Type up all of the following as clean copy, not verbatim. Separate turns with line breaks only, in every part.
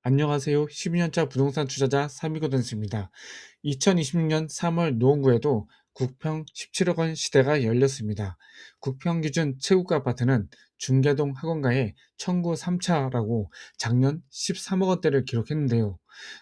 안녕하세요. 12년차 부동산 투자자 삼이고든스입니다. 2026년 3월 노원구에도 국평 17억 원 시대가 열렸습니다. 국평 기준 최고가 아파트는 중계동 학원가의 청구 3차라고 작년 13억 원대를 기록했는데요.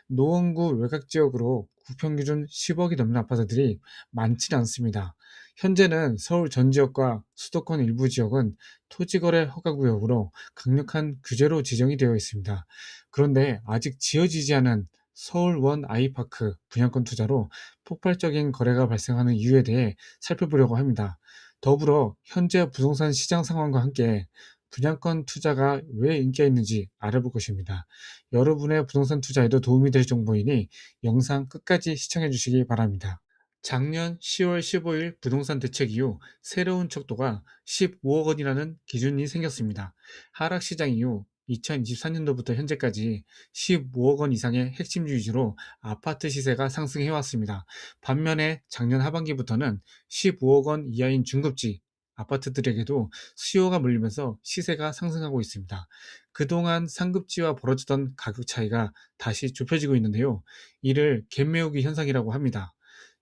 노원구 외곽 지역으로 국평 기준 10억이 넘는 아파트들이 많지는 않습니다. 현재는 서울 전 지역과 수도권 일부 지역은 토지거래 허가구역으로 강력한 규제로 지정이 되어 있습니다. 그런데 아직 지어지지 않은 서울 원 아이파크 분양권 투자로 폭발적인 거래가 발생하는 이유에 대해 살펴보려고 합니다. 더불어 현재 부동산 시장 상황과 함께 분양권 투자가 왜 인기가 있는지 알아볼 것입니다. 여러분의 부동산 투자에도 도움이 될 정보이니 영상 끝까지 시청해 주시기 바랍니다. 작년 10월 15일 부동산 대책 이후 새로운 척도가 15억 원이라는 기준이 생겼습니다. 하락시장 이후 2024년도부터 현재까지 15억 원 이상의 핵심 위주로 아파트 시세가 상승해 왔습니다. 반면에 작년 하반기부터는 15억 원 이하인 중급지 아파트들에게도 수요가 몰리면서 시세가 상승하고 있습니다. 그동안 상급지와 벌어지던 가격 차이가 다시 좁혀지고 있는데요. 이를 갭매우기 현상이라고 합니다.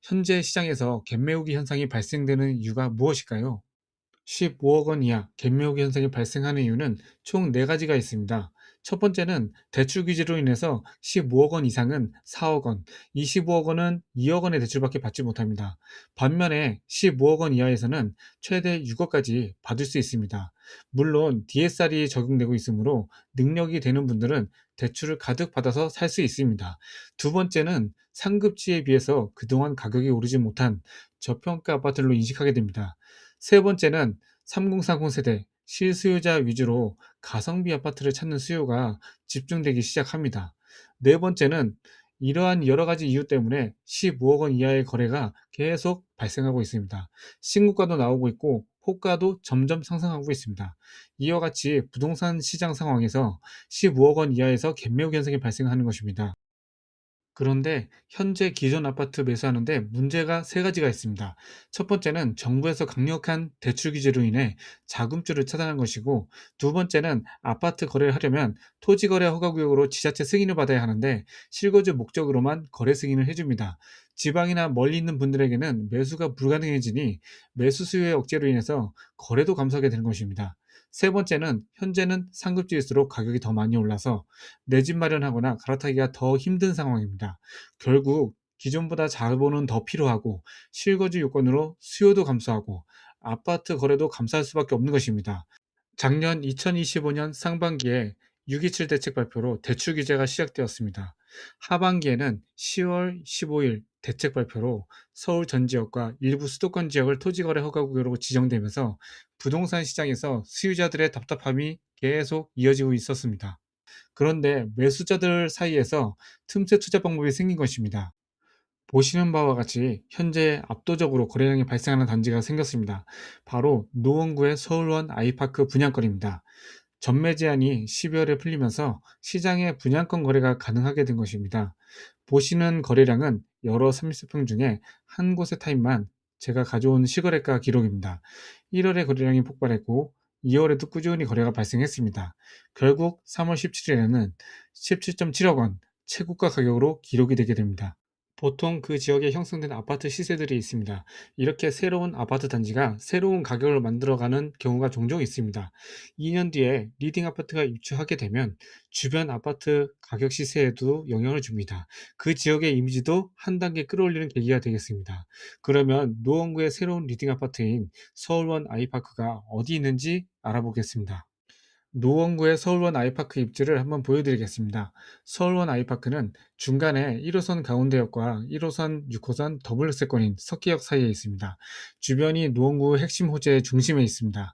현재 시장에서 갭매우기 현상이 발생되는 이유가 무엇일까요? 15억 원 이하 갭매우기 현상이 발생하는 이유는 총 4가지가 있습니다. 첫 번째는 대출 규제로 인해서 15억 원 이상은 4억 원, 25억 원은 2억 원의 대출밖에 받지 못합니다. 반면에 15억 원 이하에서는 최대 6억까지 받을 수 있습니다. 물론 DSR이 적용되고 있으므로 능력이 되는 분들은 대출을 가득 받아서 살 수 있습니다. 두 번째는 상급지에 비해서 그동안 가격이 오르지 못한 저평가 아파트로 인식하게 됩니다. 세 번째는 3040 세대 실수요자 위주로 가성비 아파트를 찾는 수요가 집중되기 시작합니다. 네 번째는 이러한 여러 가지 이유 때문에 15억 원 이하의 거래가 계속 발생하고 있습니다. 신고가도 나오고 있고 호가도 점점 상승하고 있습니다. 이와 같이 부동산 시장 상황에서 15억 원 이하에서 갭매우 현상이 발생하는 것입니다. 그런데 현재 기존 아파트 매수하는데 문제가 세 가지가 있습니다. 첫 번째는 정부에서 강력한 대출 규제로 인해 자금줄을 차단한 것이고, 두 번째는 아파트 거래를 하려면 토지거래 허가구역으로 지자체 승인을 받아야 하는데 실거주 목적으로만 거래 승인을 해줍니다. 지방이나 멀리 있는 분들에게는 매수가 불가능해지니 매수 수요의 억제로 인해서 거래도 감소하게 되는 것입니다. 세 번째는 현재는 상급지일수록 가격이 더 많이 올라서 내 집 마련하거나 갈아타기가 더 힘든 상황입니다. 결국 기존보다 자본은 더 필요하고 실거주 요건으로 수요도 감소하고 아파트 거래도 감소할 수밖에 없는 것입니다. 작년 2025년 상반기에 6.27 대책 발표로 대출 규제가 시작되었습니다. 하반기에는 10월 15일 대책 발표로 서울 전 지역과 일부 수도권 지역을 토지거래 허가구역으로 지정되면서 부동산 시장에서 수요자들의 답답함이 계속 이어지고 있었습니다. 그런데 매수자들 사이에서 틈새 투자 방법이 생긴 것입니다. 보시는 바와 같이 현재 압도적으로 거래량이 발생하는 단지가 생겼습니다. 바로 노원구의 서울원 아이파크 분양권입니다. 전매 제한이 12월에 풀리면서 시장에 분양권 거래가 가능하게 된 것입니다. 보시는 거래량은 여러 30평 중에 한 곳의 타입만 제가 가져온 시거래가 기록입니다. 1월에 거래량이 폭발했고 2월에도 꾸준히 거래가 발생했습니다. 결국 3월 17일에는 17.7억 원 최고가 가격으로 기록이 되게 됩니다. 보통 그 지역에 형성된 아파트 시세들이 있습니다. 이렇게 새로운 아파트 단지가 새로운 가격을 만들어가는 경우가 종종 있습니다. 2년 뒤에 리딩 아파트가 입주하게 되면 주변 아파트 가격 시세에도 영향을 줍니다. 그 지역의 이미지도 한 단계 끌어올리는 계기가 되겠습니다. 그러면 노원구의 새로운 리딩 아파트인 서울원 아이파크가 어디 있는지 알아보겠습니다. 노원구의 서울원 아이파크 입지를 한번 보여드리겠습니다. 서울원 아이파크는 중간에 1호선 가운데역과 1호선 6호선 더블역세권인 석기역 사이에 있습니다. 주변이 노원구 핵심 호재의 중심에 있습니다.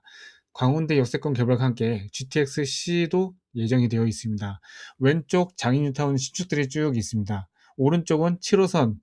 광운대 역세권 개발과 함께 GTX-C도 예정이 되어 있습니다. 왼쪽 장인뉴타운 신축들이 쭉 있습니다. 오른쪽은 7호선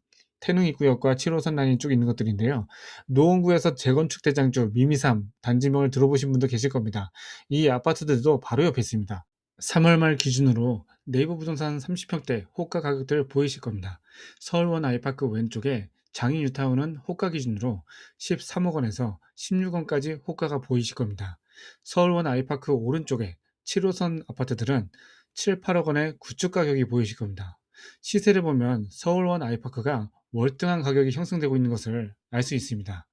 태릉입구역과 7호선 라인이 쭉 있는 것들인데요. 노원구에서 재건축 대장주 미미삼 단지명을 들어보신 분도 계실 겁니다. 이 아파트들도 바로 옆에 있습니다. 3월 말 기준으로 네이버 부동산 30평대 호가 가격들 보이실 겁니다. 서울원 아이파크 왼쪽에 장인 뉴타운은 호가 기준으로 13억 원에서 16억까지 호가가 보이실 겁니다. 서울원 아이파크 오른쪽에 7호선 아파트들은 7, 8억 원의 구축 가격이 보이실 겁니다. 시세를 보면 서울원 아이파크가 월등한 가격이 형성되고 있는 것을 알 수 있습니다.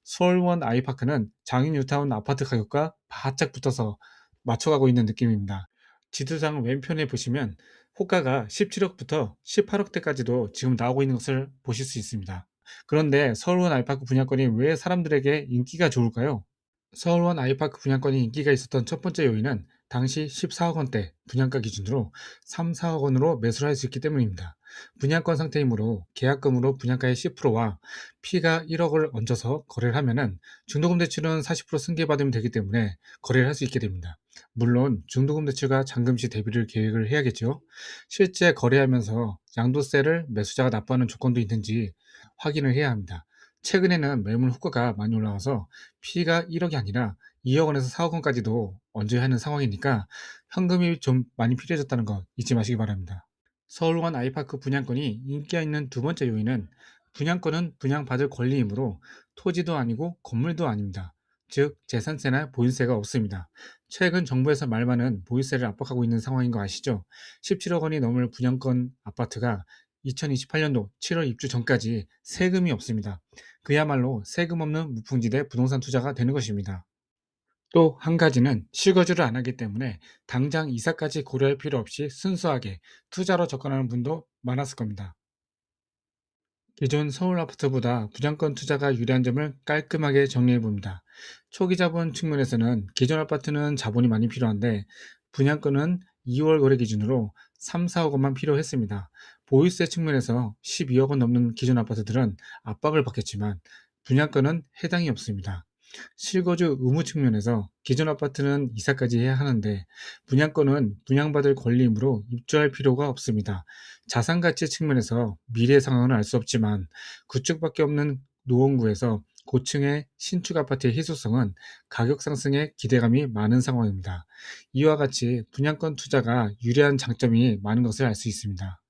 서울원 아이파크는 장인 뉴타운 아파트 가격과 바짝 붙어서 맞춰가고 있는 느낌입니다. 지도상 왼편에 보시면 호가가 17억부터 18억대까지도 지금 나오고 있는 것을 보실 수 있습니다. 그런데 서울원 아이파크 분양권이 왜 사람들에게 인기가 좋을까요? 서울원 아이파크 분양권이 인기가 있었던 첫 번째 요인은 당시 14억 원대 분양가 기준으로 3, 4억 원으로 매수를 할 수 있기 때문입니다. 분양권 상태이므로 계약금으로 분양가의 10%와 피가 1억을 얹어서 거래를 하면은 중도금 대출은 40% 승계받으면 되기 때문에 거래를 할 수 있게 됩니다. 물론 중도금 대출과 잔금 시 대비를 계획을 해야겠죠. 실제 거래하면서 양도세를 매수자가 납부하는 조건도 있는지 확인을 해야 합니다. 최근에는 매물 호가가 많이 올라와서 피가 1억이 아니라 2억 원에서 4억 원까지도 얹어야 하는 상황이니까 현금이 좀 많이 필요해졌다는 거 잊지 마시기 바랍니다. 서울원 아이파크 분양권이 인기가 있는 두 번째 요인은 분양권은 분양받을 권리이므로 토지도 아니고 건물도 아닙니다. 즉 재산세나 보유세가 없습니다. 최근 정부에서 말 많은 보유세를 압박하고 있는 상황인 거 아시죠? 17억 원이 넘을 분양권 아파트가 2028년도 7월 입주 전까지 세금이 없습니다. 그야말로 세금 없는 무풍지대 부동산 투자가 되는 것입니다. 또 한 가지는 실거주를 안 하기 때문에 당장 이사까지 고려할 필요 없이 순수하게 투자로 접근하는 분도 많았을 겁니다. 기존 서울 아파트보다 분양권 투자가 유리한 점을 깔끔하게 정리해 봅니다. 초기 자본 측면에서는 기존 아파트는 자본이 많이 필요한데 분양권은 2월 거래 기준으로 3, 4억 원만 필요했습니다. 보유세 측면에서 12억 원 넘는 기존 아파트들은 압박을 받겠지만 분양권은 해당이 없습니다. 실거주 의무 측면에서 기존 아파트는 이사까지 해야 하는데 분양권은 분양받을 권리이므로 입주할 필요가 없습니다. 자산 가치 측면에서 미래 상황은 알 수 없지만 구축밖에 없는 노원구에서 고층의 신축 아파트의 희소성은 가격 상승에 기대감이 많은 상황입니다. 이와 같이 분양권 투자가 유리한 장점이 많은 것을 알 수 있습니다.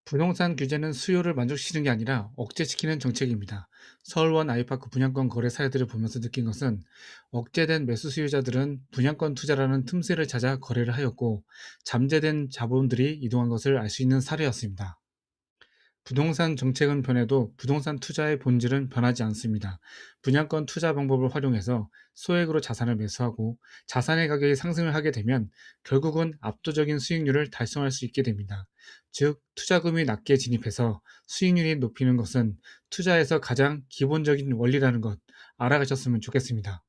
부동산 규제는 수요를 만족시키는 게 아니라 억제시키는 정책입니다. 서울원 아이파크 분양권 거래 사례들을 보면서 느낀 것은 억제된 매수 수요자들은 분양권 투자라는 틈새를 찾아 거래를 하였고 잠재된 자본들이 이동한 것을 알 수 있는 사례였습니다. 부동산 정책은 변해도 부동산 투자의 본질은 변하지 않습니다. 분양권 투자 방법을 활용해서 소액으로 자산을 매수하고 자산의 가격이 상승을 하게 되면 결국은 압도적인 수익률을 달성할 수 있게 됩니다. 즉, 투자금이 낮게 진입해서 수익률이 높이는 것은 투자에서 가장 기본적인 원리라는 것 알아가셨으면 좋겠습니다.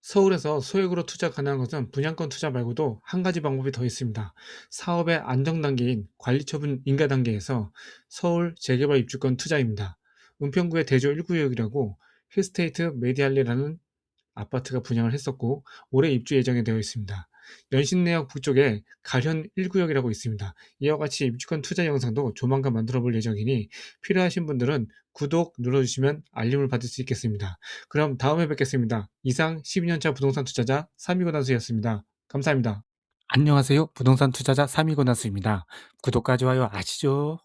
서울에서 소액으로 투자 가능한 것은 분양권 투자 말고도 한 가지 방법이 더 있습니다. 사업의 안정 단계인 관리처분 인가 단계에서 서울 재개발 입주권 투자입니다. 은평구의 대조 1구역이라고 힐스테이트 메디알레라는 아파트가 분양을 했었고 올해 입주 예정이 되어 있습니다. 연신내역 북쪽에 가현 1구역이라고 있습니다. 이와 같이 입주권 투자 영상도 조만간 만들어 볼 예정이니 필요하신 분들은 구독 눌러주시면 알림을 받을 수 있겠습니다. 그럼 다음에 뵙겠습니다. 이상 12년차 부동산 투자자 삼이고단수였습니다. 감사합니다. 안녕하세요. 부동산 투자자 삼이고단수입니다. 구독과 좋아요 아시죠?